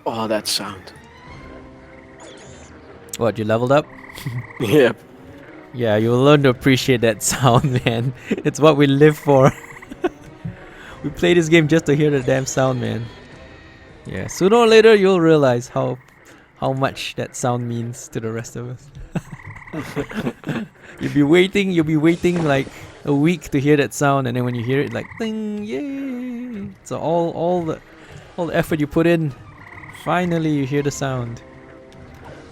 Oh, that sound. What, you leveled up? Yep. Yeah, you'll learn to appreciate that sound, man. It's what we live for. We play this game just to hear the damn sound, man. Yeah, sooner or later you'll realize how much that sound means to the rest of us. You'll be waiting like a week to hear that sound, and then when you hear it, like ding, yay! So all the effort you put in, finally you hear the sound,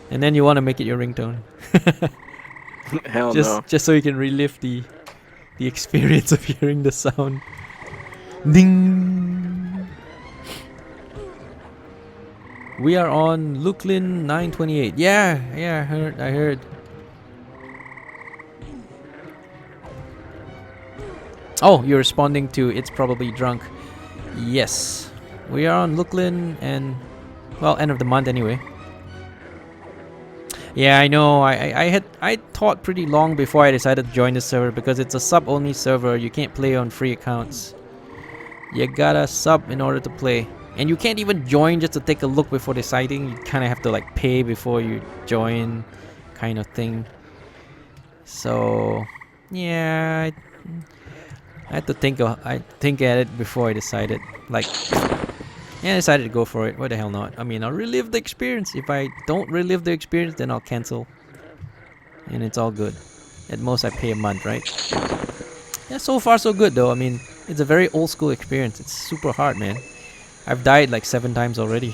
and then you want to make it your ringtone, Hell no. just so you can relive the experience of hearing the sound. Ding. We are on Luklin 928. Yeah, I heard. Oh, you're responding to it's probably drunk. Yes. We are on Luklin and, well, end of the month anyway. Yeah, I know. I thought pretty long before I decided to join the server because it's a sub-only server. You can't play on free accounts. You gotta sub in order to play. And you can't even join just to take a look before deciding. You kind of have to like pay before you join, kind of thing. So, yeah, I had to think at it before I decided. Like, yeah, I decided to go for it. Why the hell not? I mean, I'll relive the experience. If I don't relive the experience, then I'll cancel. And it's all good. At most, I pay a month, right? Yeah, so far so good though. I mean, it's a very old school experience. It's super hard, man. I've died like 7 times already.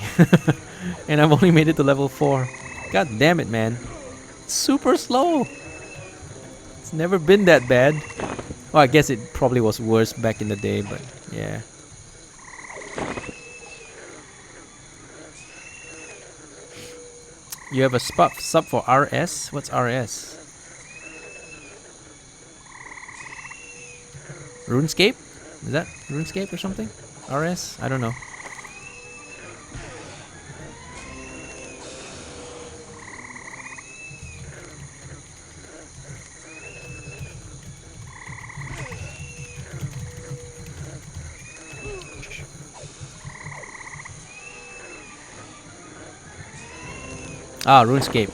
And I've only made it to level 4. God damn it, man. It's super slow. It's never been that bad. Well, I guess it probably was worse back in the day, but yeah. You have a sub for RS? What's RS? RuneScape? Is that RuneScape or something? RS? I don't know. Ah, RuneScape.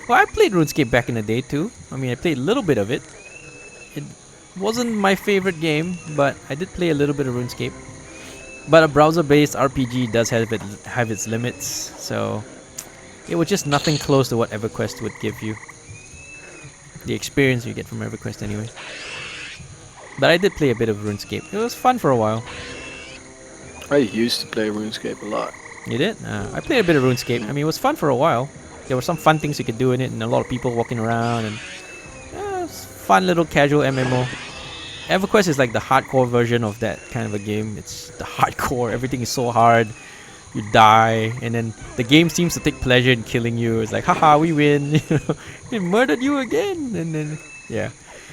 Well, I played RuneScape back in the day too. I mean, I played a little bit of it. It wasn't my favorite game, but I did play a little bit of RuneScape. But a browser-based RPG does have its limits, so it was just nothing close to what EverQuest would give you. The experience you get from EverQuest anyway. But I did play a bit of RuneScape. It was fun for a while. I used to play RuneScape a lot. You did? I played a bit of RuneScape. I mean, it was fun for a while. There were some fun things you could do in it, and a lot of people walking around, and it's fun little casual MMO. EverQuest is like the hardcore version of that kind of a game. It's the hardcore. Everything is so hard. You die, and then the game seems to take pleasure in killing you. It's like, haha, we win. It murdered you again, and then yeah,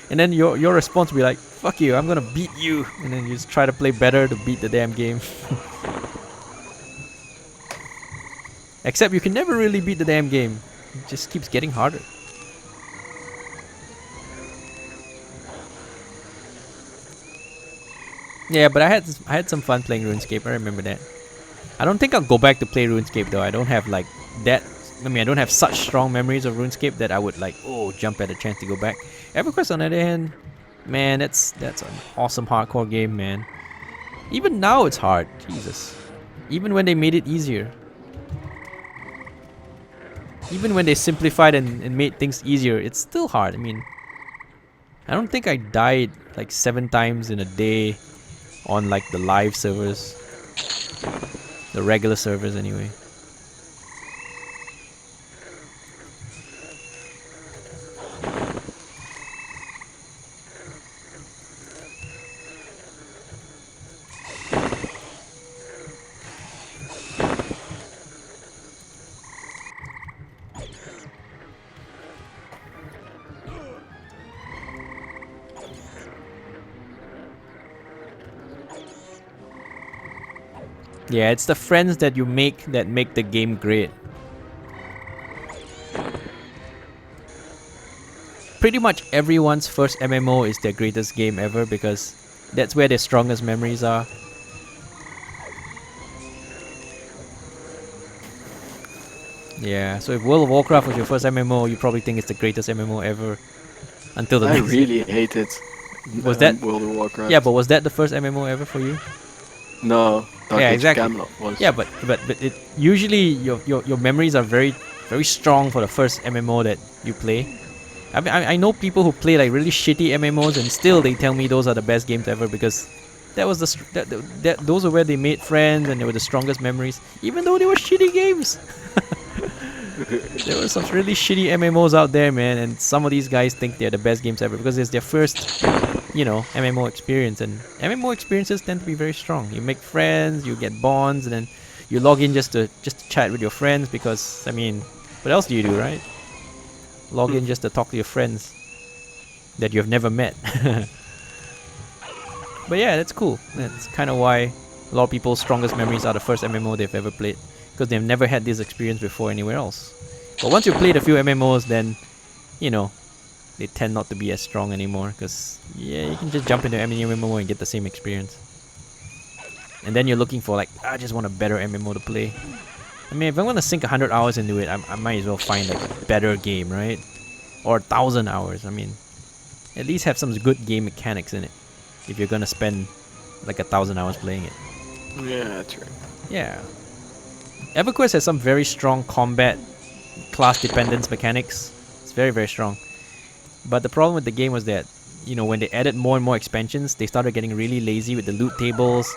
and then your response will be like, fuck you, I'm gonna beat you, and then you just try to play better to beat the damn game. Except you can never really beat the damn game. It just keeps getting harder. Yeah, but I had some fun playing RuneScape. I remember that. I don't think I'll go back to play RuneScape though. I don't have like that. I mean, I don't have such strong memories of RuneScape that I would like jump at a chance to go back. EverQuest on the other hand, man, that's an awesome hardcore game, man. Even now it's hard. Jesus. Even when they made it easier. Even when they simplified and made things easier, it's still hard. I mean, I don't think I died like 7 times in a day on like the live servers. The regular servers anyway. Yeah, it's the friends that you make that make the game great. Pretty much everyone's first MMO is their greatest game ever because that's where their strongest memories are. Yeah, so if World of Warcraft was your first MMO, you probably think it's the greatest MMO ever until the I next game. really hated Was that? World of Yeah, Warcraft. but was that the first MMO ever for you? No, Dark Yeah, Age of exactly. Camelot was. Yeah, but it usually your memories are very strong for the first MMO that you play. I mean, I know people who play like really shitty MMOs and still they tell me those are the best games ever because that was those are where they made friends and they were the strongest memories, even though they were shitty games. There were some really shitty MMOs out there, man, and some of these guys think they're the best games ever because it's their first, MMO experience, and MMO experiences tend to be very strong. You make friends, you get bonds, and then you log in just to chat with your friends because I mean, what else do you do, right? Log in just to talk to your friends that you've never met. But yeah, that's cool. That's kind of why a lot of people's strongest memories are the first MMO they've ever played because they've never had this experience before anywhere else. But once you played a few MMOs, then you know they tend not to be as strong anymore because yeah, you can just jump into any MMO and get the same experience. And then you're looking for like, I just want a better MMO to play. I mean, if I'm gonna sink 100 hours into it, I might as well find like a better game, right? Or 1,000 hours. I mean, at least have some good game mechanics in it. If you're gonna spend like 1,000 hours playing it. Yeah, that's right. Yeah. EverQuest has some very strong combat class dependence mechanics. It's very strong. But the problem with the game was that, when they added more and more expansions, they started getting really lazy with the loot tables.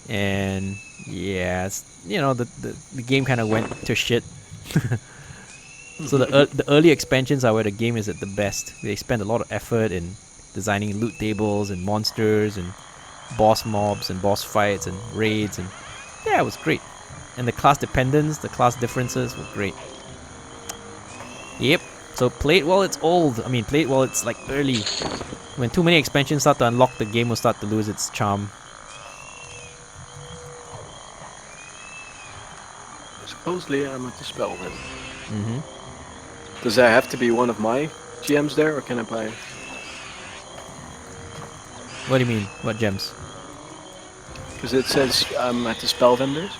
And yeah, the game kind of went to shit. So the early expansions are where the game is at the best. They spend a lot of effort in designing loot tables and monsters and boss mobs and boss fights and raids, and yeah, it was great. And the class dependence, the class differences were great. Yep. So play it while it's old. I mean, play it while it's like early. When too many expansions start to unlock, the game will start to lose its charm. Supposedly I'm at the spell then. Mm-hmm. Does that have to be one of my GMs there, or can I buy? What do you mean? What gems? Because it says I'm at the spell vendors.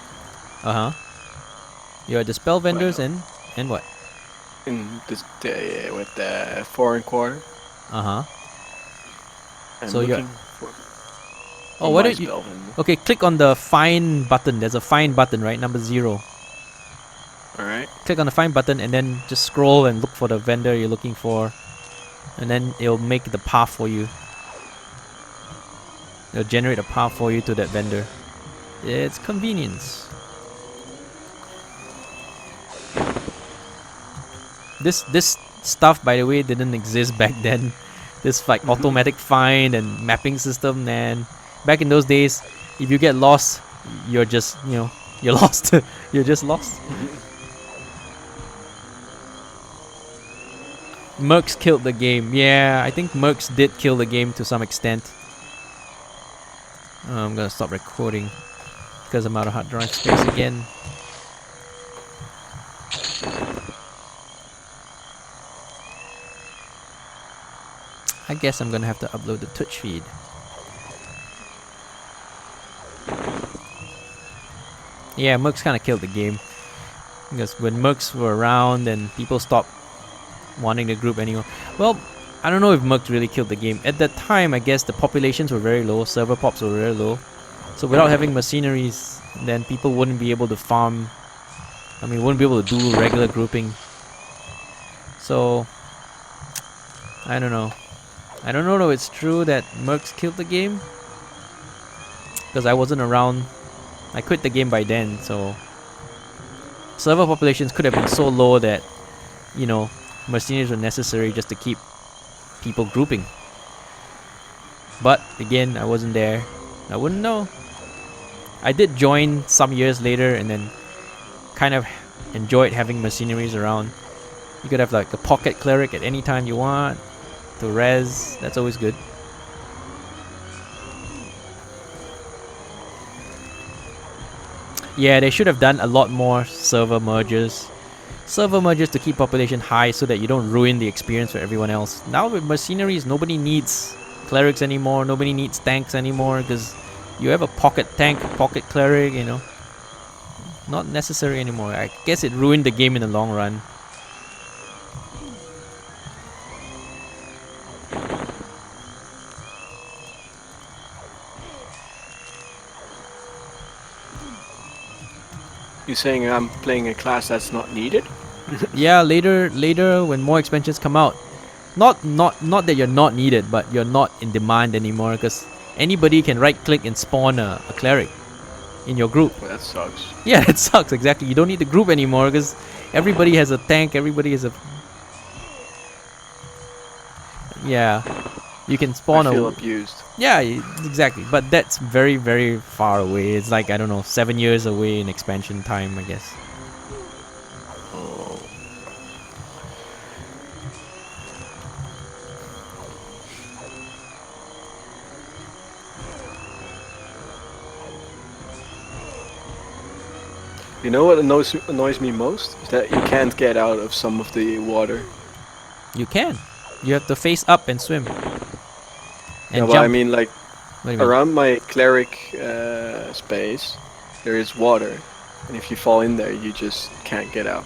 Uh-huh. You're at the spell vendors Well, and what? in with the foreign quarter. Uh-huh. I'm So you're... looking for Oh, why my don't you... spell vendor. Okay, click on the find button. There's a find button, right? Number 0. Alright. Click on the find button and then just scroll and look for the vendor you're looking for. And then it'll make the path for you. It'll generate a path for you to that vendor. It's convenience. This stuff, by the way, didn't exist back then. This like automatic find and mapping system, man. Back in those days, if you get lost, you're just, you're lost. You're just lost. Mercs killed the game. Yeah, I think Mercs did kill the game to some extent. I'm gonna stop recording because I'm out of hard drive space again. I guess I'm gonna have to upload the Twitch feed. Yeah, Mercs kind of killed the game because when Mercs were around and people stopped wanting the group anymore. Well, I don't know if Mercs really killed the game. At that time, I guess the populations were very low, server pops were very low. So without having mercenaries, then people wouldn't be able to farm. I mean, wouldn't be able to do regular grouping. So, I don't know. I don't know though it's true that Mercs killed the game. Because I wasn't around. I quit the game by then, so... Server populations could have been so low that, mercenaries were necessary just to keep people grouping. But, again, I wasn't there. I wouldn't know. I did join some years later and then kind of enjoyed having mercenaries around. You could have like a pocket cleric at any time you want to res. That's always good. Yeah, they should have done a lot more server mergers. Server mergers to keep population high so that you don't ruin the experience for everyone else. Now with mercenaries, nobody needs clerics anymore. Nobody needs tanks anymore because you have a pocket tank, pocket cleric, not necessary anymore. I guess it ruined the game in the long run. You saying I'm playing a class that's not needed? Yeah, later when more expansions come out. Not that you're not needed, but you're not in demand anymore because anybody can right click and spawn a cleric in your group. Well, that sucks. Yeah, it sucks, exactly. You don't need the group anymore because everybody has a tank, everybody has a... Yeah, you can spawn I feel a... abused. Yeah, exactly. But that's very, very far away. It's like, I don't know, 7 years away in expansion time, I guess. Oh. You know what annoys me most? Is that you can't get out of some of the water. You can. You have to face up and swim. Yeah, And but I jump. mean, like, What do you mean? around my cleric space, there is water. And if you fall in there, you just can't get out.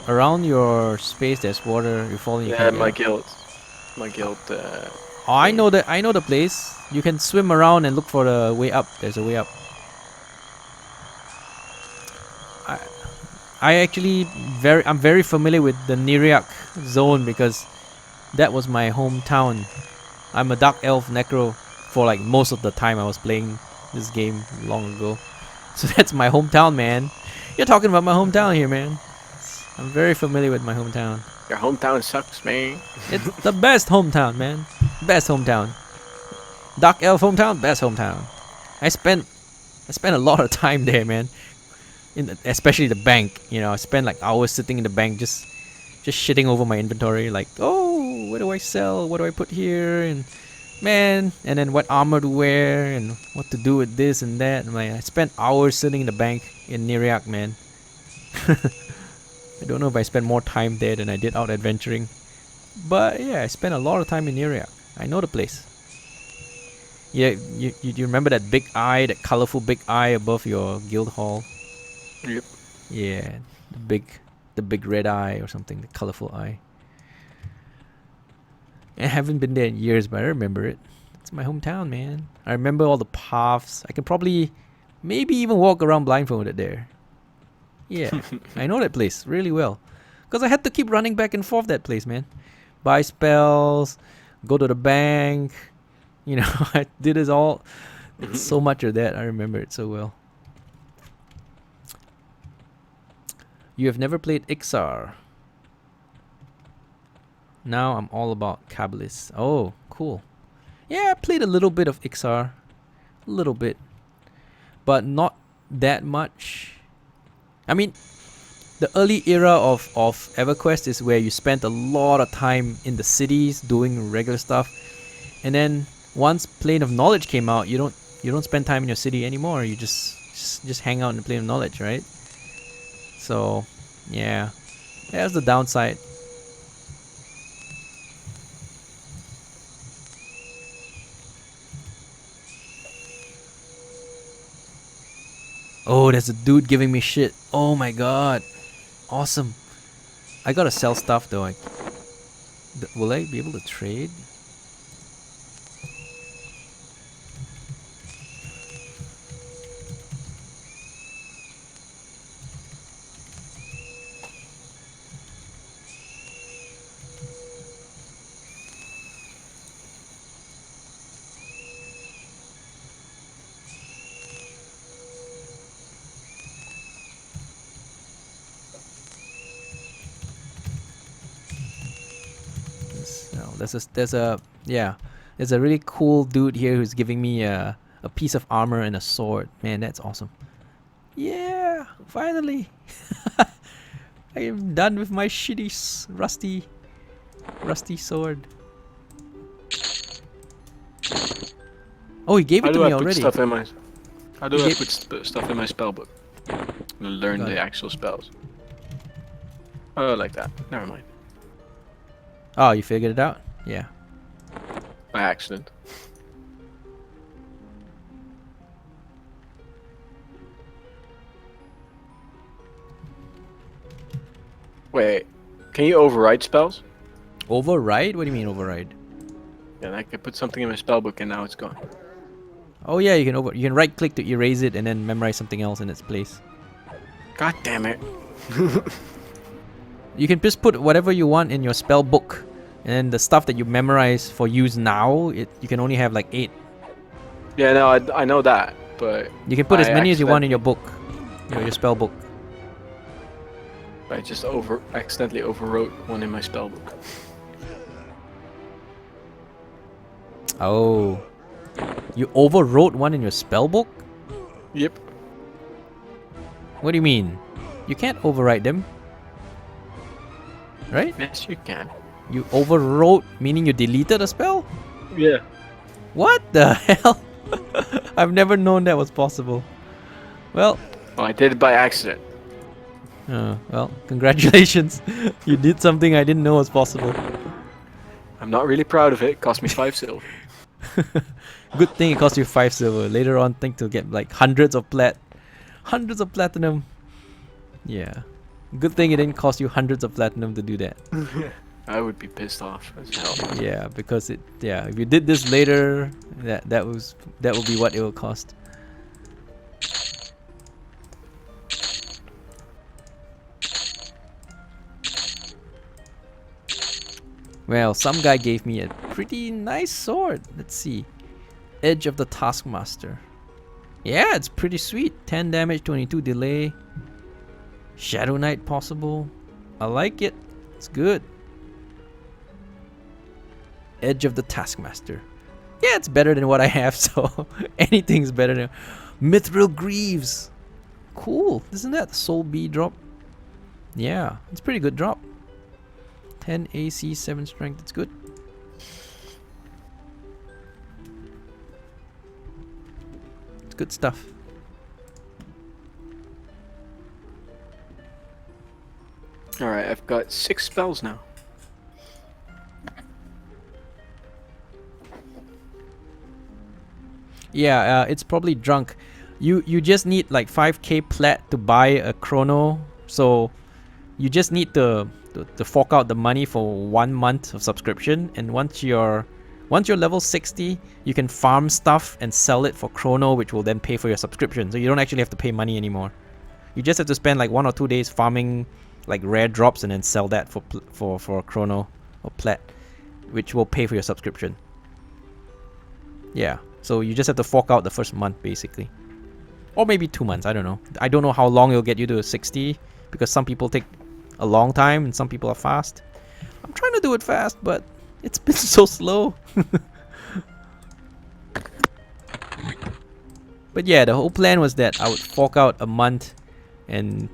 Around your space there's water, you fall in, you Yeah, can't get my out. guild. My guild. Oh, I thing. know the place. You can swim around and look for the way up. There's a way up. I I'm very familiar with the Niriak zone because that was my hometown. I'm a dark elf necro for like most of the time I was playing this game long ago. So that's my hometown, man. You're talking about my hometown here, man. I'm very familiar with my hometown. Your hometown sucks, man. It's the best hometown, man. Best hometown. Dark elf hometown, best hometown. I spent a lot of time there, man. Especially the bank. You know, I spent like hours sitting in the bank just shitting over my inventory. Like, oh, what do I sell? What do I put here? And man, and then what armor to wear and what to do with this and that. And like, I spent hours sitting in the bank in Niriak, man. I don't know if I spent more time there than I did out adventuring. But yeah, I spent a lot of time in Niriak. I know the place. Yeah, you remember that big eye, that colorful big eye above your guild hall? Yep. Yeah, the big red eye or something, the colorful eye. I haven't been there in years, but I remember it. It's my hometown, man. I remember all the paths. I can probably, maybe even walk around blindfolded there. Yeah, I know that place really well. Because I had to keep running back and forth that place, man. Buy spells, go to the bank. You know, I did this all. It's so much of that. I remember it so well. You have never played Ixar. Now I'm all about Kabbalists. Oh, cool. Yeah, I played a little bit of Ixar. A little bit. But not that much. I mean, the early era of EverQuest is where you spent a lot of time in the cities doing regular stuff. And then once Plane of Knowledge came out, you don't spend time in your city anymore. You just hang out in the Plane of Knowledge, right? So, yeah. That's the downside. Oh, there's a dude giving me shit. Oh my god. Awesome. I gotta sell stuff though. Will I be able to trade? No, there's a really cool dude here who's giving me a piece of armor and a sword. Man, that's awesome. Yeah, finally. I am done with my shitty rusty sword. Oh, he gave How it to do I me put already. stuff in my? How do He I gave- put stuff in my spellbook? Learn Got the it. actual spells. Oh, like that. Never mind. Oh, you figured it out? Yeah. By accident. Wait, can you override spells? Override? What do you mean override? Yeah, I could put something in my spellbook and now it's gone. Oh yeah, you can right click to erase it and then memorize something else in its place. God damn it. You can just put whatever you want in your spell book, and then the stuff that you memorize for use now, you can only have like 8. Yeah, no, I know that, but You can put as many as you want in your book, your spell book. I just accidentally overwrote one in my spellbook. Oh, you overwrote one in your spell book? Yep. What do you mean? You can't overwrite them, right? Yes, you can. You overwrote, meaning you deleted a spell? Yeah. What the hell? I've never known that was possible. Well, I did it by accident. well, congratulations. You did something I didn't know was possible. I'm not really proud of it. It cost me 5 silver. Good thing it cost you 5 silver. Later on, think to get like hundreds of platinum. Yeah. Good thing it didn't cost you hundreds of platinum to do that. I would be pissed off as hell. Yeah, because if you did this later, that would be what it will cost. Well, some guy gave me a pretty nice sword. Let's see. Edge of the Taskmaster. Yeah, it's pretty sweet. 10 damage, 22 delay. Shadowknight possible. I like it. It's good. Edge of the Taskmaster. Yeah, it's better than what I have, so anything's better than... Mithril Greaves. Cool. Isn't that the Soul B drop? Yeah, it's pretty good drop. 10 AC, 7 strength. It's good. It's good stuff. Alright, I've got 6 spells now. Yeah, it's probably drunk. You just need like 5k plat to buy a chrono, so you just need to fork out the money for 1 month of subscription, and once you're level 60, you can farm stuff and sell it for chrono, which will then pay for your subscription. So you don't actually have to pay money anymore. You just have to spend like 1 or 2 days farming like rare drops and then sell that for chrono or plat, which will pay for your subscription. Yeah, so you just have to fork out the first month basically, or maybe 2 months. I don't know. I don't know how long it'll get you to 60, because some people take a long time and some people are fast. I'm trying to do it fast, but it's been so slow. But yeah, the whole plan was that I would fork out a month, and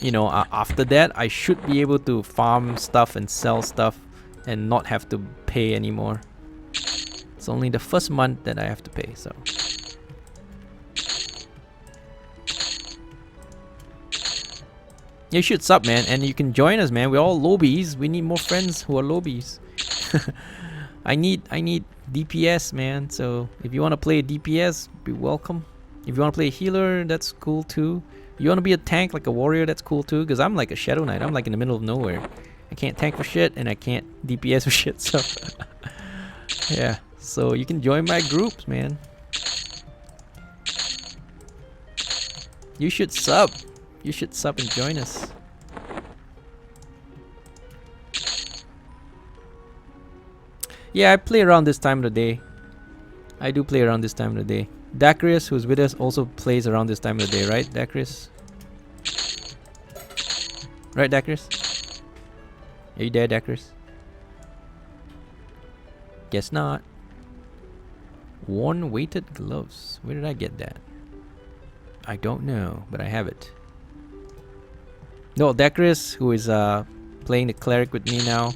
you know, after that I should be able to farm stuff and sell stuff and not have to pay anymore. It's only the first month that I have to pay, so. You should sub, man, and you can join us, man. We're all lobies. We need more friends who are lobies. I need DPS, man. So if you want to play DPS, be welcome. If you want to play a healer, that's cool too. You want to be a tank like a warrior, that's cool too. Because I'm like a Shadow Knight. I'm like in the middle of nowhere. I can't tank for shit, and I can't DPS for shit. So yeah. So you can join my groups, man. You should sub. You should sub and join us. Yeah, I play around this time of the day. I do play around this time of the day. Dacryus, who's with us, also plays around this time of the day, right, Dacryus? Right, Dacryus? Are you there, Dacryus? Guess not. Worn weighted gloves. Where did I get that? I don't know, but I have it. No, Dacryus, who is playing the cleric with me now,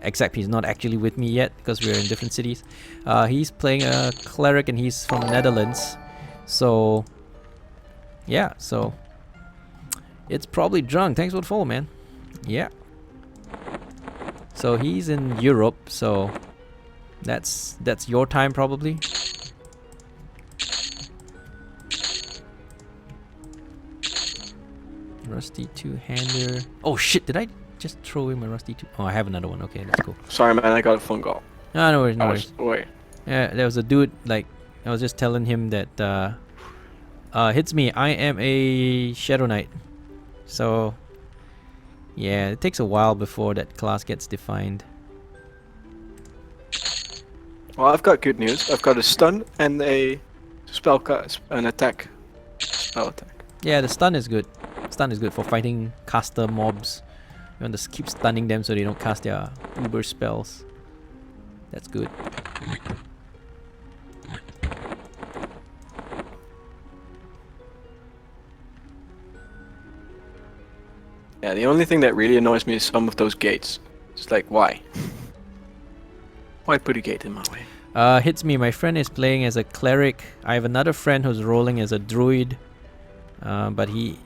except he's not actually with me yet because we're in different cities. He's playing a cleric and he's from Netherlands. So yeah, so it's probably drunk. Thanks for the follow, man. Yeah. So he's in Europe, so that's your time probably. Rusty two-hander. Oh shit, did I just throw away my rusty too? Oh, I have another one. Okay, that's cool. Sorry, man. I got a phone call. No, no worries, no worries. Wait. Yeah, there was a dude, like, I was just telling him that, hits me, I am a Shadowknight. So, yeah, it takes a while before that class gets defined. Well, I've got good news. I've got a stun and a an attack. Spell attack. Yeah, the stun is good. Stun is good for fighting caster mobs. You want to keep stunning them so they don't cast their uber spells. That's good. Yeah, the only thing that really annoys me is some of those gates. It's like, why? Why put a gate in my way? Hits me. My friend is playing as a cleric. I have another friend who's rolling as a druid. But he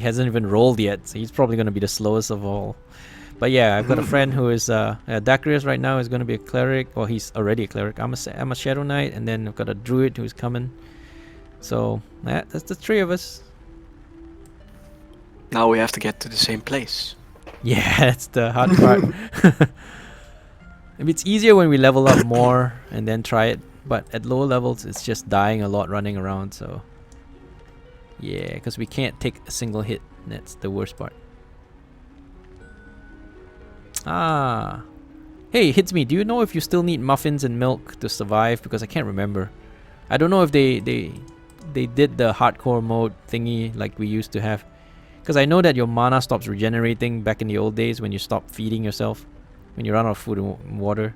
hasn't even rolled yet, so he's probably going to be the slowest of all. But yeah, I've got a friend who is Dacryus right now is going to be a cleric. Well, he's already a cleric. I'm a Shadow Knight, and then I've got a druid who's coming. So that's the three of us. Now we have to get to the same place. Yeah, that's the hard part. It's easier when we level up more and then try it, but at lower levels it's just dying a lot running around, so yeah, because we can't take a single hit. That's the worst part. Ah. Hey, hits me. Do you know if you still need muffins and milk to survive? Because I can't remember. I don't know if they did the hardcore mode thingy like we used to have. Because I know that your mana stops regenerating back in the old days when you stop feeding yourself. When you run out of food and water.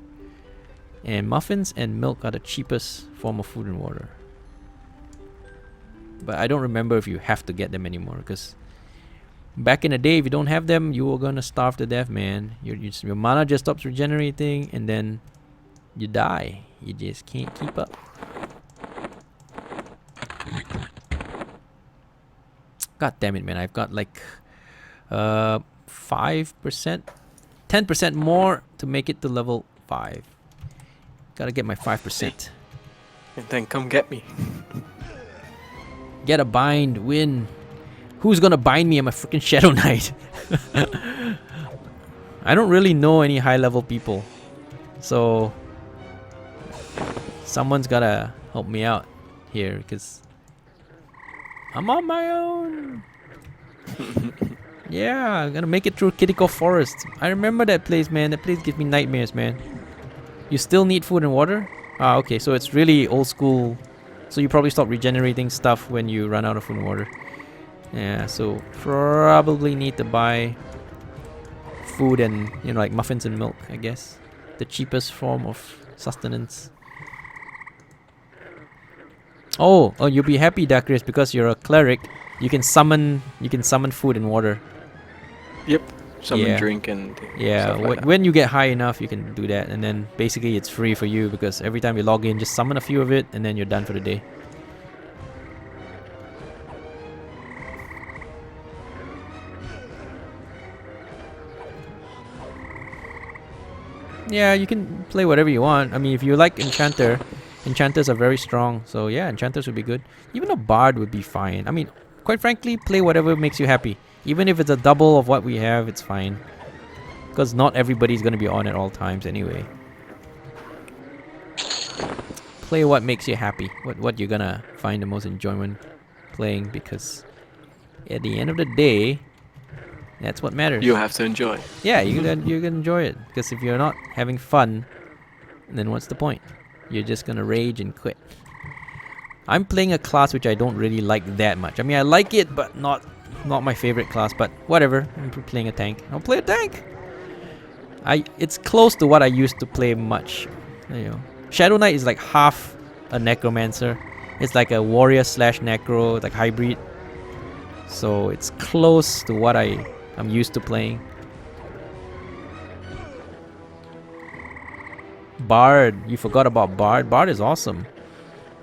And muffins and milk are the cheapest form of food and water. But I don't remember if you have to get them anymore. Because back in the day, if you don't have them, you were gonna starve to death, man. Your mana just stops regenerating and then you die. You just can't keep up. God damn it, man. I've got like 5%, 10% more to make it to level 5. Gotta get my 5%. And then come get me. Get a bind, win. Who's gonna bind me? I'm a freaking Shadow Knight. I don't really know any high level people. So someone's gotta help me out here because I'm on my own. Yeah, I'm gonna make it through Kittico Forest. I remember that place, man. That place gives me nightmares, man. You still need food and water? Ah, okay, so it's really old school. So you probably stop regenerating stuff when you run out of food and water. Yeah, so probably need to buy food and, you know, like muffins and milk, I guess. The cheapest form of sustenance. Oh, you'll be happy, Dacryus, because you're a cleric. You can summon food and water. Yep. Summon, Yeah. drink, and Yeah, stuff like that. when you get high enough, you can do that, and then basically it's free for you because every time you log in, just summon a few of it, and then you're done for the day. Yeah, you can play whatever you want. I mean, if you like Enchanter, Enchanters are very strong, so yeah, Enchanters would be good. Even a Bard would be fine. I mean, quite frankly, play whatever makes you happy. Even if it's a double of what we have, it's fine. Because not everybody's going to be on at all times anyway. Play what makes you happy. What you're going to find the most enjoyment playing, because at the end of the day, that's what matters. You have to enjoy. Yeah, you're gonna enjoy it. Because if you're not having fun, then what's the point? You're just gonna rage and quit. I'm playing a class which I don't really like that much. I mean, I like it, but not my favorite class. But whatever. I'm playing a tank. I'll play a tank. It's close to what I used to play much. You know, Shadow Knight is like half a necromancer. It's like a warrior / necro, like hybrid. So it's close to what I'm used to playing. Bard, you forgot about Bard. Bard is awesome.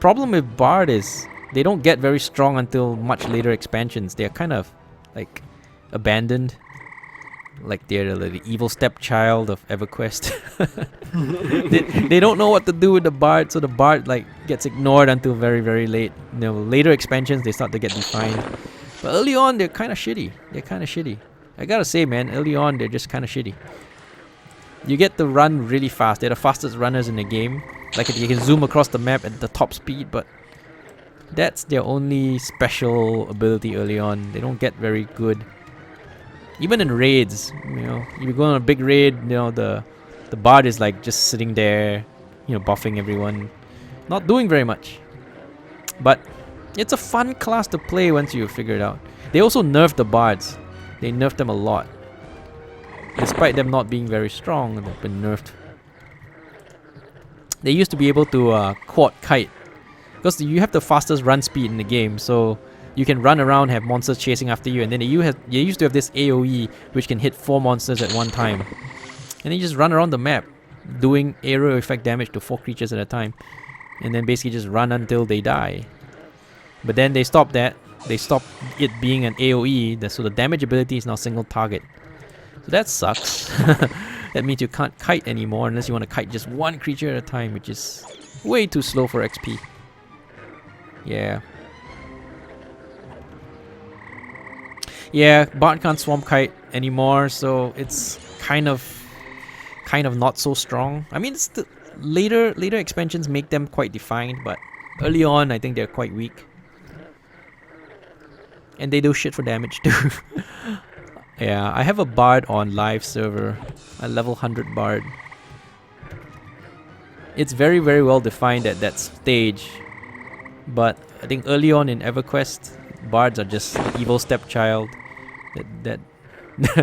Problem with Bard is they don't get very strong until much later expansions. They're kind of like abandoned. Like they're the evil stepchild of EverQuest. they don't know what to do with the Bard, so the Bard like gets ignored until very, very late. You know, later expansions they start to get defined. But early on they're kind of shitty. I gotta say, man, early on they're just kind of shitty. You get to run really fast. They're the fastest runners in the game. Like you can zoom across the map at the top speed, but that's their only special ability early on. They don't get very good. Even in raids, you know, you go on a big raid, you know, the bard is like just sitting there, you know, buffing everyone, not doing very much. But it's a fun class to play once you figure it out. They also nerfed the bards. They nerfed them a lot. Despite them not being very strong, they've been nerfed. They used to be able to quad kite, because you have the fastest run speed in the game, so you can run around, have monsters chasing after you, and then you used to have this AoE which can hit 4 monsters at one time. And then you just run around the map, doing arrow effect damage to 4 creatures at a time. And then basically just run until they die. But then they stopped that. They stopped it being an AoE, so the damage ability is now single target. So that sucks. That means you can't kite anymore unless you want to kite just 1 creature at a time, which is way too slow for XP. Yeah. Yeah, Bard can't swarm kite anymore, so it's kind of not so strong. I mean, it's the later expansions make them quite defined, but early on I think they're quite weak. And they do shit for damage too. Yeah, I have a bard on live server, a level 100 bard. It's very, very well defined at that stage, but I think early on in EverQuest, bards are just the evil stepchild that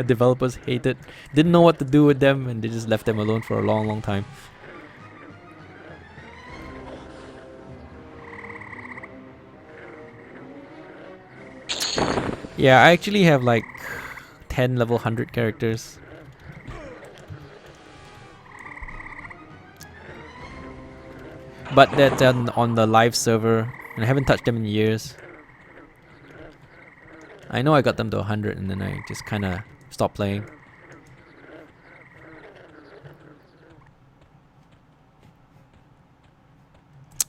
developers hated. Didn't know what to do with them, and they just left them alone for a long, long time. Yeah, I actually have like 10 level 100 characters. But that's on the live server, and I haven't touched them in years. I know I got them to 100 and then I just kinda stopped playing.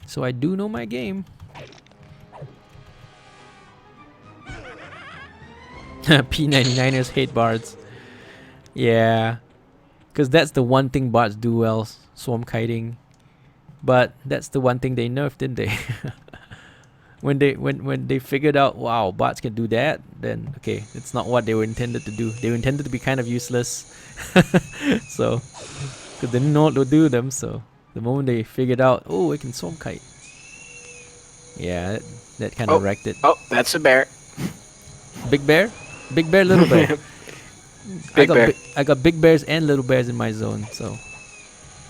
So I do know my game. P99ers hate bards. Yeah. Because that's the one thing bards do well, swarm kiting. But that's the one thing they nerfed, didn't they? when they figured out, wow, bards can do that, then okay, it's not what they were intended to do. They were intended to be kind of useless. So, because they didn't know what to do with them, so the moment they figured out, oh, I can swarm kite. Yeah, that kind of wrecked it. Oh, that's a bear. Big bear? Big bear, little bear. Big bear. I got big bears and little bears in my zone, so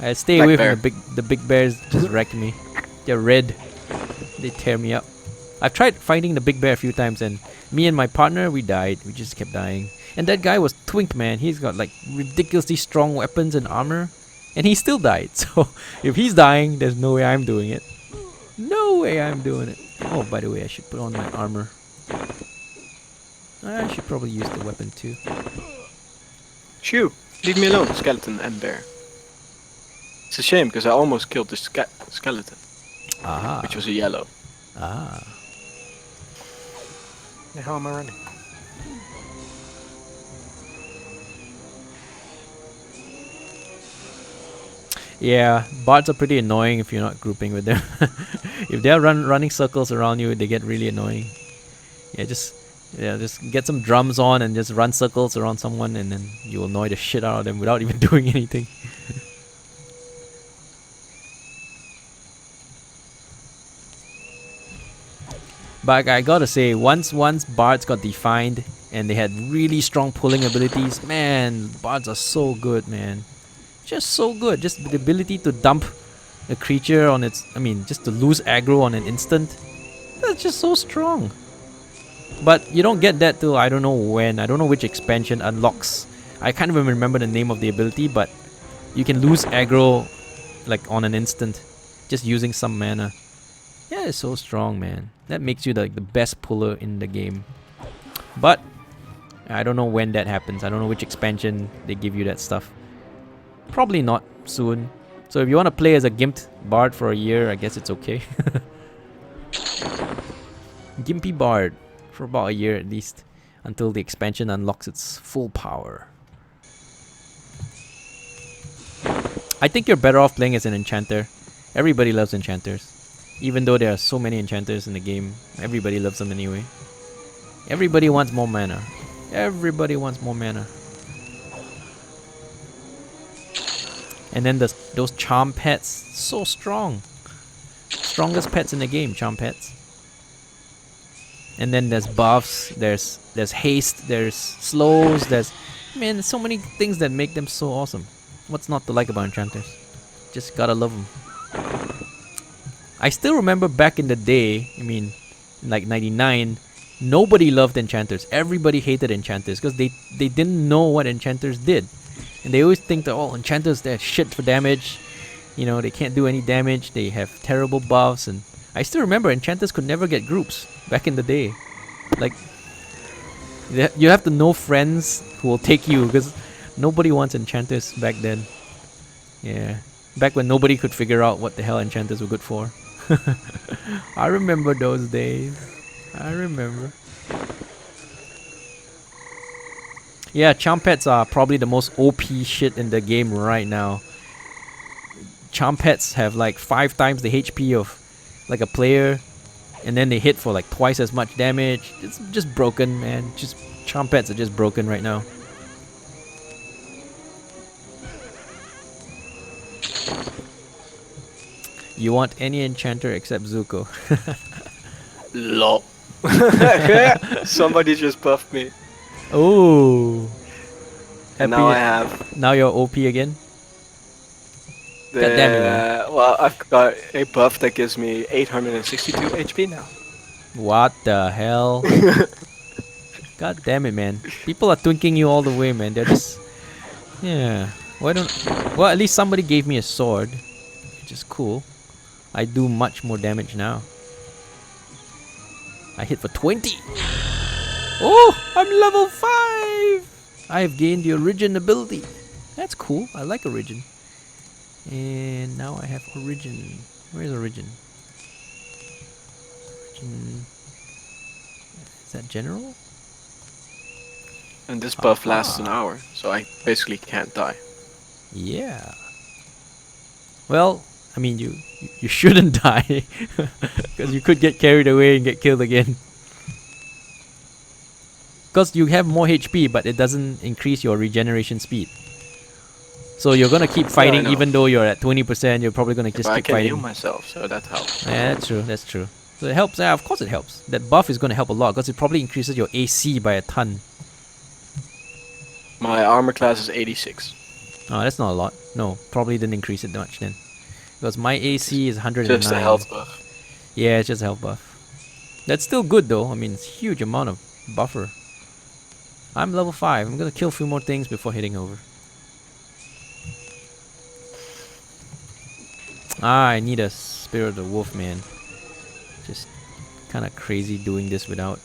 I stay away from the big bears. Just wreck me. They're red. They tear me up. I've tried fighting the big bear a few times, and me and my partner, we died. We just kept dying. And that guy was Twink, man. He's got like ridiculously strong weapons and armor, and he still died. So if he's dying, there's no way I'm doing it. No way I'm doing it. Oh, by the way, I should put on my armor. I should probably use the weapon too. Shoo! Leave me alone, skeleton and bear. It's a shame because I almost killed the skeleton. Aha. Which was a yellow. Ah. Yeah, how am I running? Yeah, bards are pretty annoying if you're not grouping with them. If they're running circles around you, they get really annoying. Just get some drums on and just run circles around someone, and then you annoy the shit out of them without even doing anything. But I gotta say, once bards got defined and they had really strong pulling abilities, man, bards are so good, man. Just so good. Just the ability to dump a creature on its, just to lose aggro on an instant. That's just so strong. But you don't get that till I don't know when. I don't know which expansion unlocks. I can't even remember the name of the ability, but you can lose aggro like on an instant just using some mana. Yeah, it's so strong, man. That makes you like the best puller in the game. But I don't know when that happens. I don't know which expansion they give you that stuff. Probably not soon. So if you want to play as a gimped bard for a year, I guess it's okay. Gimpy bard for about a year at least. until the expansion unlocks its full power. I think you're better off playing as an enchanter. Everybody loves enchanters. Even though there are so many enchanters in the game, everybody loves them anyway. Everybody wants more mana. Everybody wants more mana. And then those charm pets, so strong. Strongest pets in the game, charm pets. And then there's buffs, there's haste, there's slows, there's so many things that make them so awesome. What's not to like about enchanters? Just gotta love them. I still remember back in the day, like 99, nobody loved enchanters. Everybody hated enchanters because they didn't know what enchanters did. And they always think that, oh, enchanters, they're shit for damage. They can't do any damage. They have terrible buffs. And I still remember enchanters could never get groups back in the day. Like, you have to know friends who will take you because nobody wants enchanters back then. Yeah. Back when nobody could figure out what the hell enchanters were good for. I remember those days. I remember. Yeah, charm pets are probably the most OP shit in the game right now. Charm pets have like 5 times the HP of like a player, and then they hit for like twice as much damage. It's just broken, man. Just charm pets are just broken right now. You want any enchanter except Zuko. Lol. Somebody just buffed me. Oh. And now I have. Now you're OP again? God damn it, man. Well, I've got a buff that gives me 862 HP now. What the hell? God damn it, man. People are twinking you all the way, man. They're just... Yeah. Well, at least somebody gave me a sword, which is cool. I do much more damage now. I hit for 20. Oh, I'm level 5. I have gained the Origin ability. That's cool. I like Origin. And now I have Origin. Where's Origin? Is that general? And this buff lasts an hour, so I basically can't die. Yeah. Well, you shouldn't die because you could get carried away and get killed again. Because you have more HP, but it doesn't increase your regeneration speed. So you're gonna keep fighting even though you're at 20%. You're probably gonna just keep fighting. I can heal myself, so that helps. Yeah, that's true. That's true. So it helps. Yeah, of course it helps. That buff is gonna help a lot because it probably increases your AC by a ton. My armor class is 86. Oh, that's not a lot. No, probably didn't increase it much then. Because my AC is 109. Just a health buff. Yeah, it's just a health buff. That's still good though. It's a huge amount of buffer. I'm level 5. I'm gonna kill a few more things before heading over. I need a Spirit of the Wolf, man. Just kind of crazy doing this without.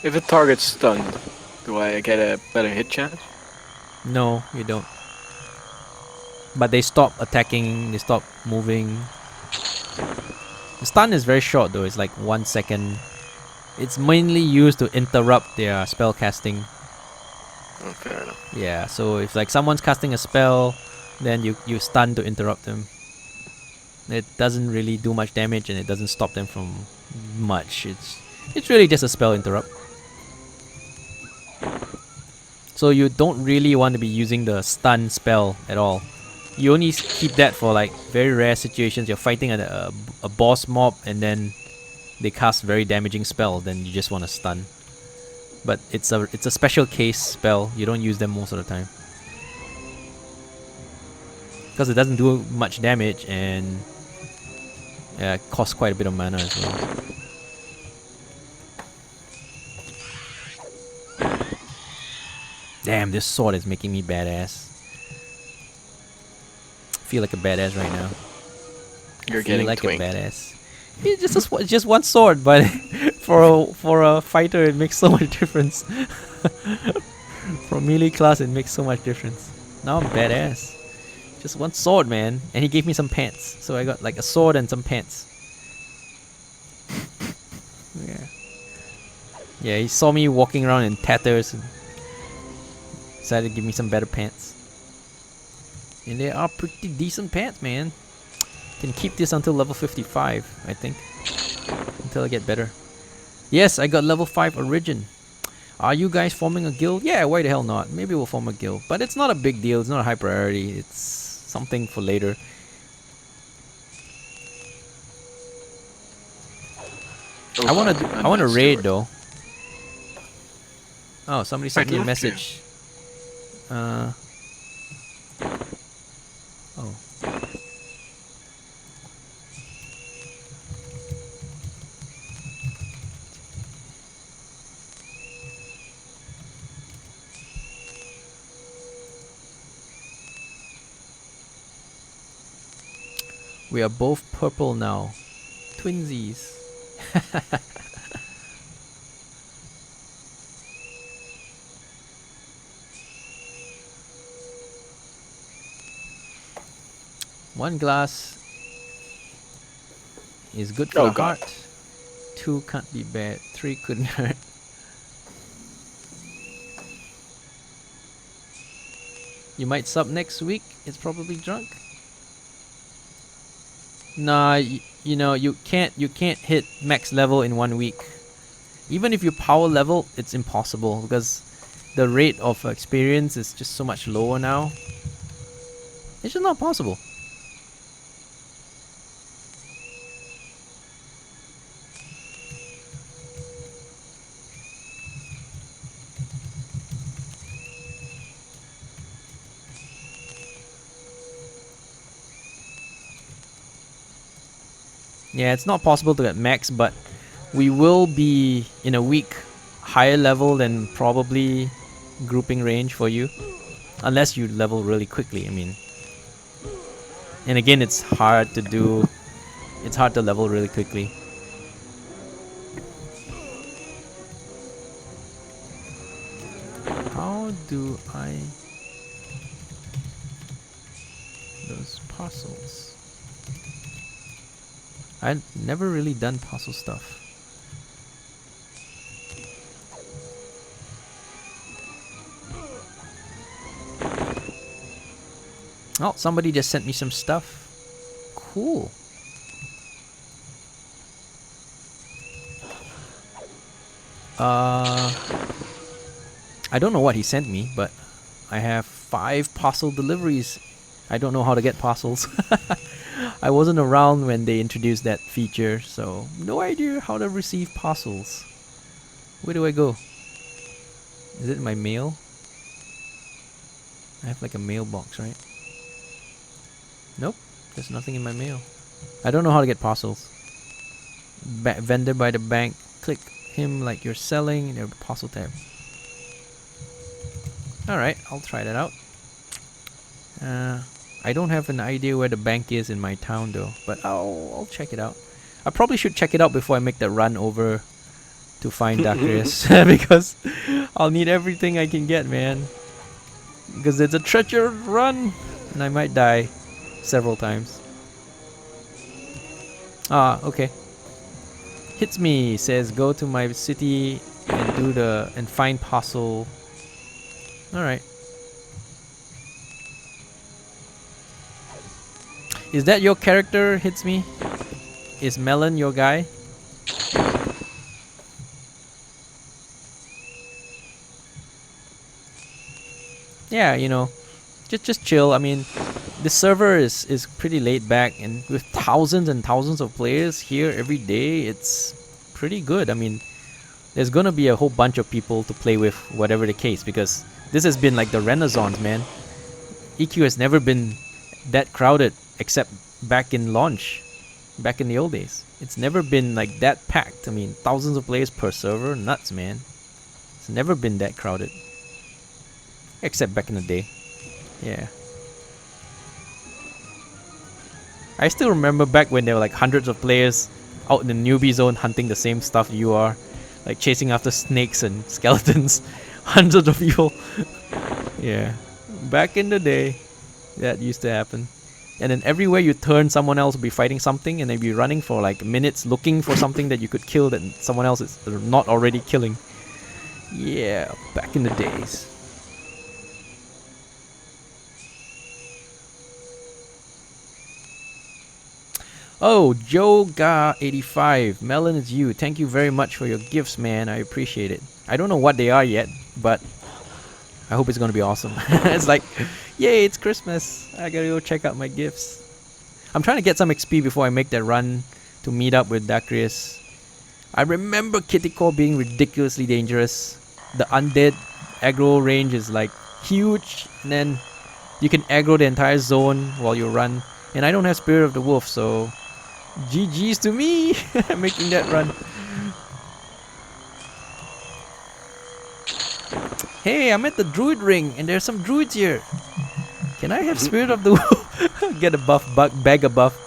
If a target's stunned, do I get a better hit chance? No, you don't. But they stop attacking, they stop moving. The stun is very short though, it's like 1 second. It's mainly used to interrupt their spell casting. Oh, fair enough. Yeah, so if like someone's casting a spell, then you stun to interrupt them. It doesn't really do much damage and it doesn't stop them from much. It's really just a spell interrupt. So you don't really want to be using the stun spell at all. You only keep that for like very rare situations. You're fighting a boss mob and then they cast very damaging spell, then you just want to stun. But it's a special case spell. You don't use them most of the time. Because it doesn't do much damage and it costs quite a bit of mana as well. Damn, this sword is making me badass. I feel like a badass right now. You're getting like twinked. a badass. It's just one sword, but for a fighter it makes so much difference. For a melee class it makes so much difference. Now I'm badass. Just one sword, man, and he gave me some pants, so I got like a sword and some pants. Yeah, he saw me walking around in tatters and decided to give me some better pants. And they are pretty decent pants, man. Can keep this until level 55, I think. Until I get better. Yes, I got level 5 Origin. Are you guys forming a guild? Yeah, why the hell not? Maybe we'll form a guild. But it's not a big deal, it's not a high priority. It's something for later. I wanna raid though. Oh, somebody sent me a message. Oh. We are both purple now. Twinsies. One glass is good for the heart. 2 can't be bad. 3 couldn't hurt. You might sub next week. It's probably drunk. Nah, you know you can't hit max level in 1 week. Even if you power level, it's impossible because the rate of experience is just so much lower now. It's just not possible. Yeah, it's not possible to get max, but we will be in a week higher level than probably grouping range for you, unless you level really quickly. I mean, and again, it's hard to do. It's hard to level really quickly. How do I those parcels? I've never really done puzzle stuff. Oh, somebody just sent me some stuff. Cool. I don't know what he sent me, but I have 5 parcel deliveries. I don't know how to get parcels. I wasn't around when they introduced that feature, so no idea how to receive parcels. Where do I go? Is it in my mail? I have like a mailbox, right? Nope, there's nothing in my mail. I don't know how to get parcels. Vendor by the bank. Click him like you're selling. There's a parcel tab. Alright, I'll try that out. I don't have an idea where the bank is in my town though, but I'll check it out. I probably should check it out before I make the run over to find Dacryus because I'll need everything I can get, man. Because it's a treacherous run and I might die several times. Ah, okay. Hits me, says go to my city and do and find parcel. Alright. Is that your character, Hits me? Is Melon your guy? Yeah, you know, just chill. I mean, this server is pretty laid back, and with thousands and thousands of players here every day, it's pretty good. I mean, there's gonna be a whole bunch of people to play with, whatever the case, because this has been like the renaissance, man. EQ has never been that crowded except back in launch, back in the old days. It's never been like that packed. I mean, thousands of players per server, nuts, man. It's never been that crowded. Except back in the day. Yeah. I still remember back when there were like hundreds of players out in the newbie zone hunting the same stuff you are. Like chasing after snakes and skeletons. Hundreds of people. Yeah. Back in the day, that used to happen. And then everywhere you turn, someone else will be fighting something, and they'll be running for like minutes looking for something that you could kill that someone else is not already killing. Yeah, back in the days. Oh, Joga85, Melon is you. Thank you very much for your gifts, man. I appreciate it. I don't know what they are yet, but I hope it's gonna be awesome. It's like, yay, it's Christmas. I gotta go check out my gifts. I'm trying to get some XP before I make that run to meet up with Dacryus. I remember Kitty Core being ridiculously dangerous. The undead aggro range is like huge, and then you can aggro the entire zone while you run. And I don't have Spirit of the Wolf, so GG's to me making that run. Hey, I'm at the Druid Ring, and there's some druids here. Can I have Spirit of the Wolf? Get a buff, bag a buff.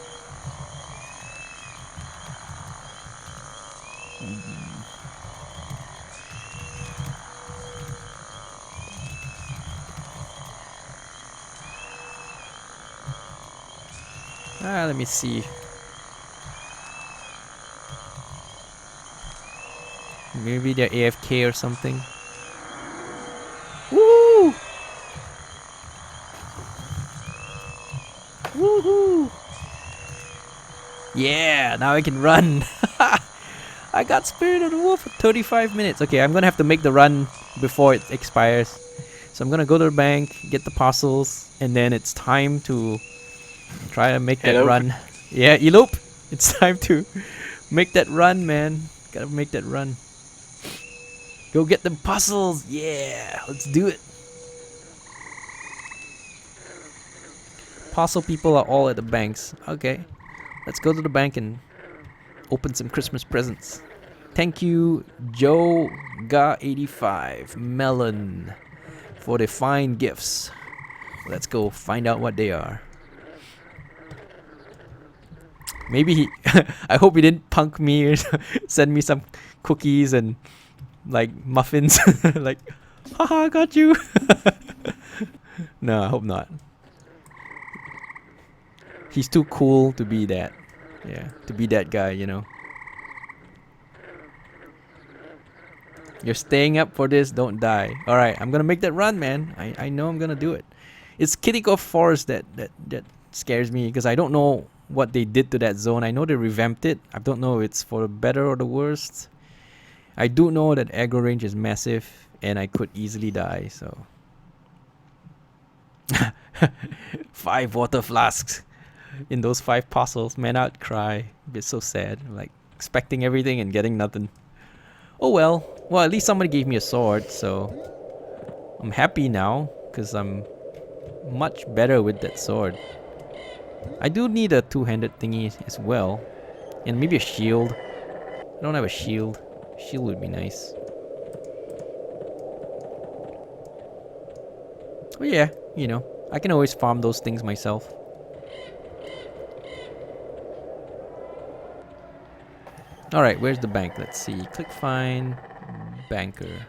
Let me see. Maybe they're AFK or something. Woo! Woohoo! Yeah, now I can run. I got Spirit of the Wolf for 35 minutes. Okay, I'm gonna have to make the run before it expires. So I'm gonna go to the bank, get the parcels, and then it's time to try to make that run. Yeah, elope. It's time to make that run, man. Gotta make that run. Go get the puzzles. Yeah, let's do it. Parcel people are all at the banks. Okay, let's go to the bank and open some Christmas presents. Thank you, Joga85 Melon, for the fine gifts. Let's go find out what they are. Maybe he I hope he didn't punk me or send me some cookies and like muffins. Like, haha, I got you. No, I hope not. He's too cool to be that. Yeah, to be that guy, you know. You're staying up for this, don't die. Alright, I'm gonna make that run, man. I know I'm gonna do it. It's Kittycoff Forest that scares me, because I don't know what they did to that zone. I know they revamped it. I don't know if it's for the better or the worst. I do know that aggro range is massive, and I could easily die, so. 5 water flasks in those 5 parcels. Man, I'd cry. It's so sad. Like, expecting everything and getting nothing. Oh well. Well, at least somebody gave me a sword, so I'm happy now, because I'm much better with that sword. I do need a 2-handed thingy as well. And maybe a shield. I don't have a shield. Shield would be nice. But yeah, you know, I can always farm those things myself. Alright, where's the bank? Let's see. Click find banker.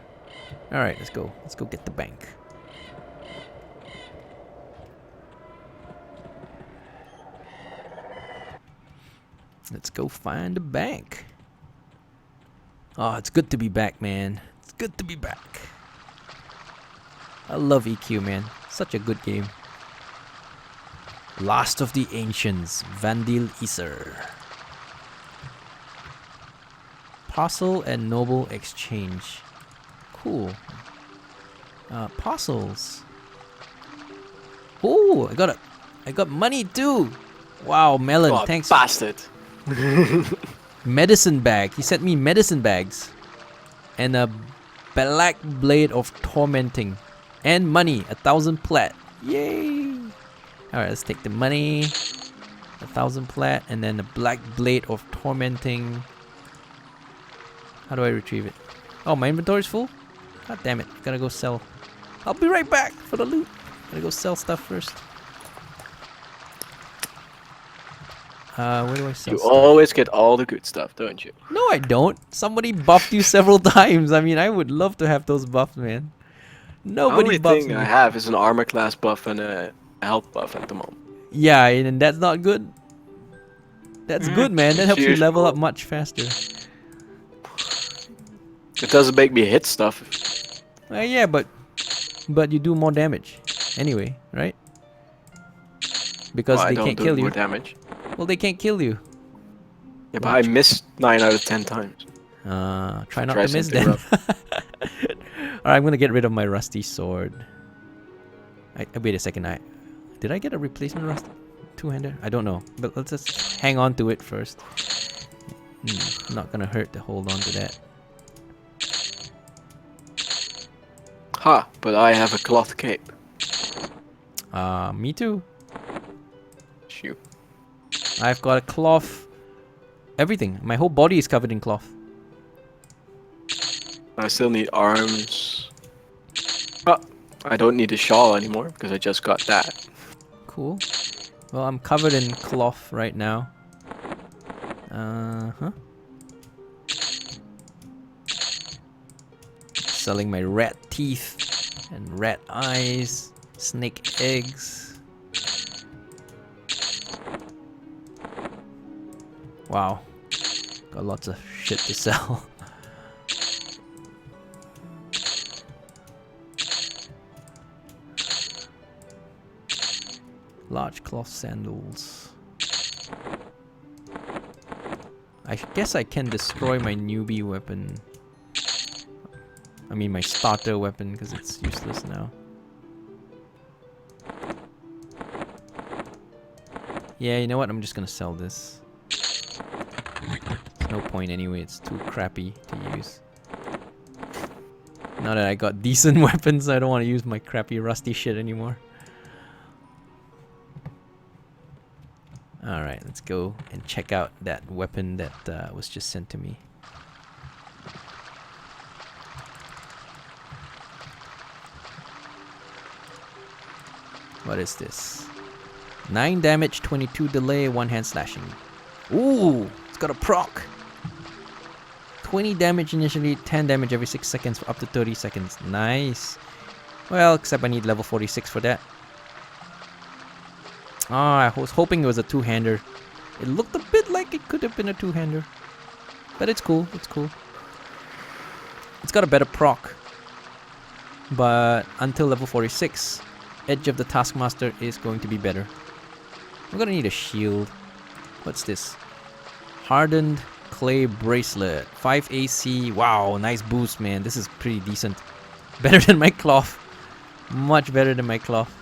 Alright, let's go. Let's go get the bank. Let's go find the bank. Oh, it's good to be back, man. It's good to be back. I love EQ, man. Such a good game. Last of the Ancients, Vandil Isser. Parcel and Noble Exchange. Cool. Parcels. Oh, I got money too. Wow, Melon, Oh, thanks. bastard. Medicine bag. He sent me medicine bags. And a black blade of tormenting. And money, 1,000 plat. Yay! Alright, let's take the money. 1,000 plat, and then a black blade of tormenting. How do I retrieve it? Oh, my inventory's full? God damn it, gotta go sell. I'll be right back for the loot. Gotta go sell stuff first. Where do I sell You stuff? always get all the good stuff, don't you? No, I don't. Somebody buffed you several times. I mean, I would love to have those buffs, man. The Nobody only buffs thing me. I have is an armor class buff and a health buff at the moment. Yeah, and that's not good. That's good, man. That It's helps you level useful. up much faster. It doesn't make me hit stuff. Yeah, but you do more damage anyway, right? Because Well, I they don't can't do kill more you. damage. Well, they can't kill you. Yeah, but I missed 9 out of 10 times. Try not Try to miss something then. rough. Alright, I'm gonna get rid of my rusty sword. Wait a second. Did I get a replacement rusty two-hander? I don't know, but let's just hang on to it first. Not gonna hurt to hold on to that. Ha! But I have a cloth cape. Me too. Shoot. I've got a cloth. Everything. My whole body is covered in cloth. I still need arms. Oh, I don't need a shawl anymore because I just got that. Cool. Well, I'm covered in cloth right now. Selling my rat teeth and rat eyes, snake eggs. Wow. Got lots of shit to sell. Large cloth sandals. I guess I can destroy my newbie weapon. I mean my starter weapon because it's useless now. Yeah, you know what? I'm just gonna sell this. There's no point anyway, it's too crappy to use. Now that I got decent weapons, I don't want to use my crappy rusty shit anymore. Alright, let's go and check out that weapon that was just sent to me. What is this? 9 damage, 22 delay, 1 hand slashing. Ooh, it's got a proc. 20 damage initially, 10 damage every 6 seconds for up to 30 seconds. Nice. Well, except I need level 46 for that. I was hoping it was a two-hander. It looked a bit like it could have been a two-hander. But it's cool, it's cool. It's got a better proc. But until level 46, Edge of the Taskmaster is going to be better. I'm gonna need a shield. What's this? Hardened Clay Bracelet. 5 AC. Wow, nice boost, man. This is pretty decent. Better than my cloth. Much better than my cloth.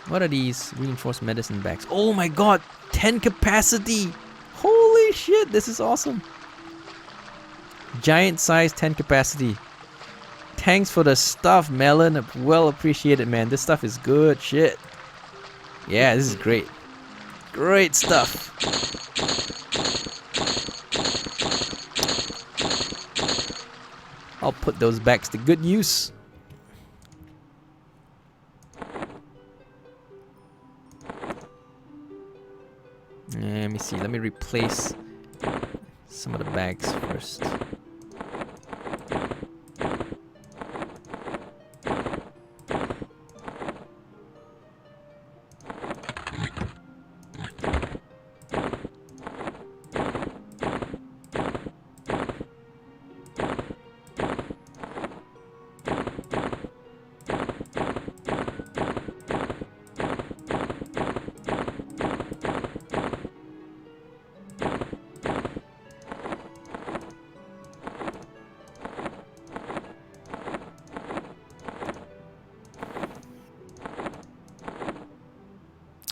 What are these? Reinforced medicine bags. Oh my god! 10 capacity! Holy shit, this is awesome. Giant size, 10 capacity. Thanks for the stuff, Melon. Well appreciated, man. This stuff is good shit. Yeah, this is great. Great stuff. I'll put those bags to good use. Let me see. Let me replace some of the bags first.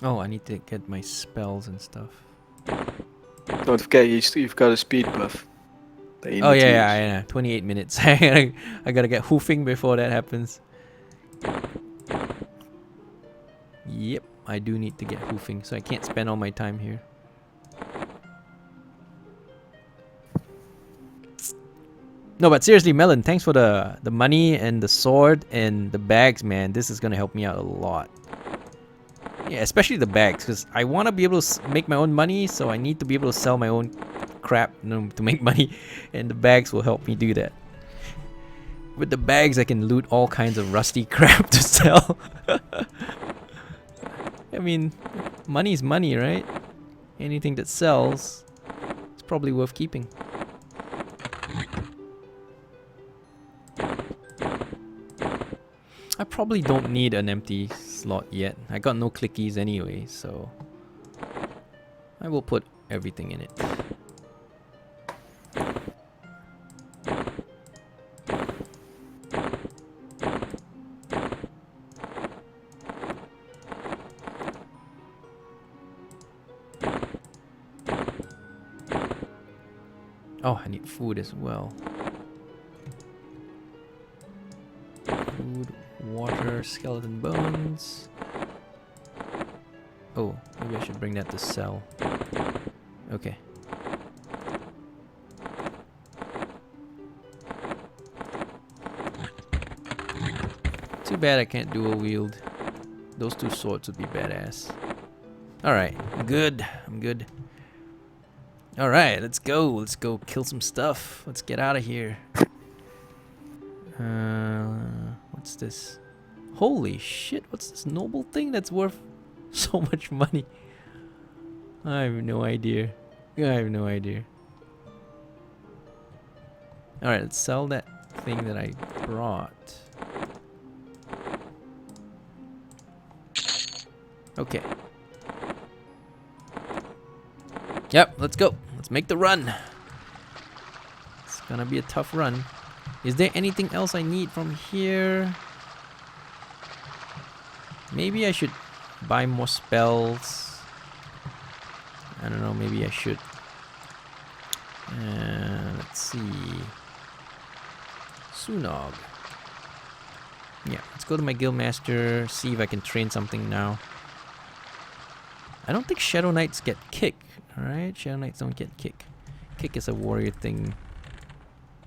Oh, I need to get my spells and stuff. Don't forget, you've got a speed buff. Oh yeah, 28 minutes. I gotta get hoofing before that happens. Yep, I do need to get hoofing, so I can't spend all my time here. No, but seriously, Melon, thanks for the money and the sword and the bags, man. This is gonna help me out a lot. Yeah, especially the bags, because I want to be able to make my own money, so I need to be able to sell my own crap, you know, to make money, and the bags will help me do that. With the bags, I can loot all kinds of rusty crap to sell. I mean, money is money, right? Anything that sells, it's probably worth keeping. I probably don't need an empty slot yet. I got no clickies anyway, so I will put everything in it. Oh, I need food as well. Food, water, skeleton bones. Oh, maybe I should bring that to sell. Okay. Too bad I can't dual wield. Those two swords would be badass. Alright, I'm good. I'm good. Alright, let's go. Let's go kill some stuff. Let's get out of here. What's this? Holy shit, what's this noble thing that's worth so much money? I have no idea. I have no idea. Alright, let's sell that thing that I brought. Okay. Yep, let's go. Let's make the run. It's gonna be a tough run. Is there anything else I need from here? Maybe I should buy more spells. I don't know, maybe I should. Let's see. Sunog. Yeah, let's go to my guildmaster, see if I can train something now. I don't think Shadow Knights get kick. Alright, Shadow Knights don't get kick. Kick is a warrior thing.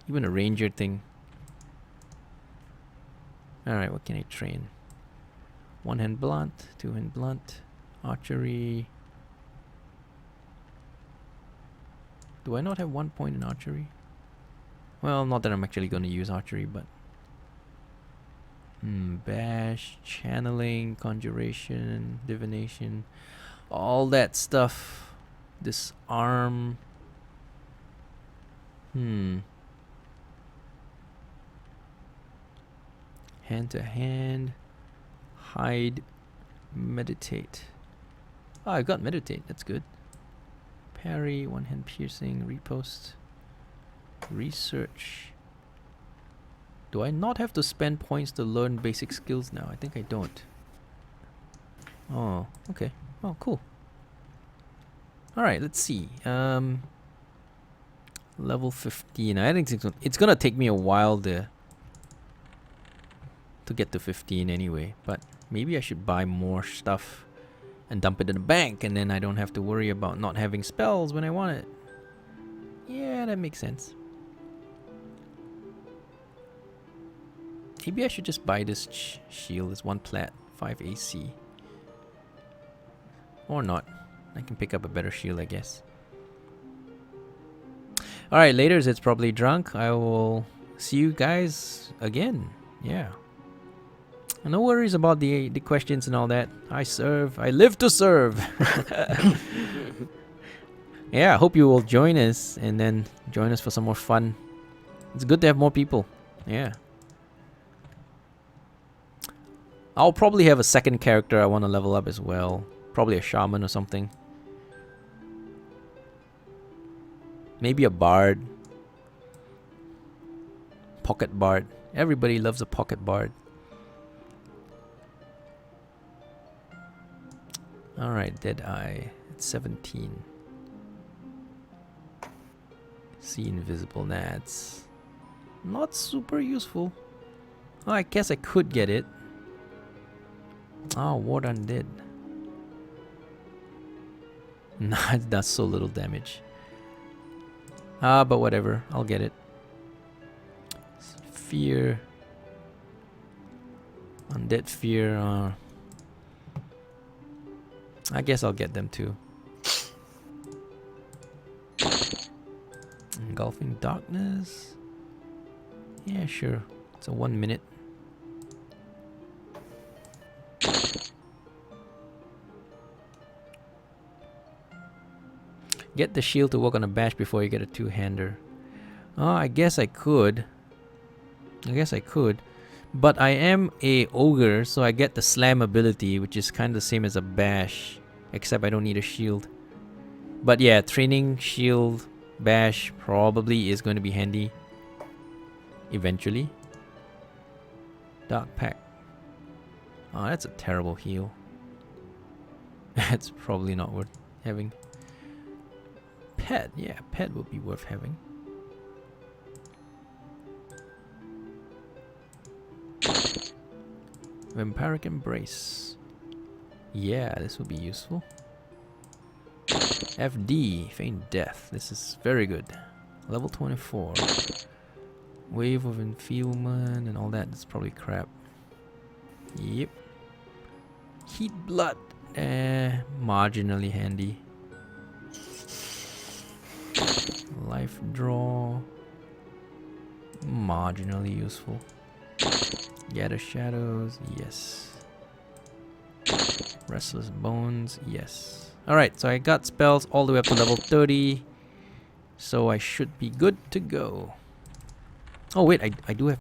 Even a ranger thing. Alright, what can I train? One-hand blunt, two-hand blunt, archery. Do I not have 1 point in archery? Well, not that I'm actually going to use archery, but... bash, channeling, conjuration, divination. All that stuff. Disarm. Hand to hand. Hide. Meditate. Oh, I got meditate. That's good. Parry. One hand piercing. Repost. Research. Do I not have to spend points to learn basic skills now? I think I don't. Oh, okay. Oh, cool. Alright, let's see. Level 15. I think it's gonna take me a while to get to 15 anyway. But maybe I should buy more stuff and dump it in the bank, and then I don't have to worry about not having spells when I want it. Yeah, that makes sense. Maybe I should just buy this shield. It's 1 plat, 5 AC. Or not. I can pick up a better shield, I guess. Alright, later it's probably drunk. I will see you guys again. Yeah. No worries about the questions and all that. I serve. I live to serve. Yeah, I hope you will join us and then join us for some more fun. It's good to have more people. Yeah. I'll probably have a second character I want to level up as well. Probably a shaman or something. Maybe a bard. Pocket bard. Everybody loves a pocket bard. Alright, Deadeye. It's 17. See invisible gnats. Not super useful. Oh, I guess I could get it. Oh, Ward Undead. Nah, it does so little damage. But whatever. I'll get it. fear. Undead fear. I guess I'll get them too. Engulfing darkness. Yeah, sure. It's a 1 minute. Get the shield to work on a bash before you get a two-hander. Oh, I guess I could. But I am a ogre, so I get the slam ability, which is kind of the same as a bash, except I don't need a shield. But yeah, training shield bash probably is going to be handy eventually. Dark Pack. Oh, that's a terrible heal. That's probably not worth having. Pet, yeah, pet would be worth having. Vampiric Embrace. Yeah, this would be useful. FD, Feign Death. This is very good. Level 24. Wave of Enfeelment and all that. That's probably crap. Yep. Heat Blood. Marginally handy. Life Draw. Marginally useful. Gather Shadows. Yes. Restless Bones. Yes. Alright, so I got spells all the way up to level 30. So I should be good to go. Oh wait, I do have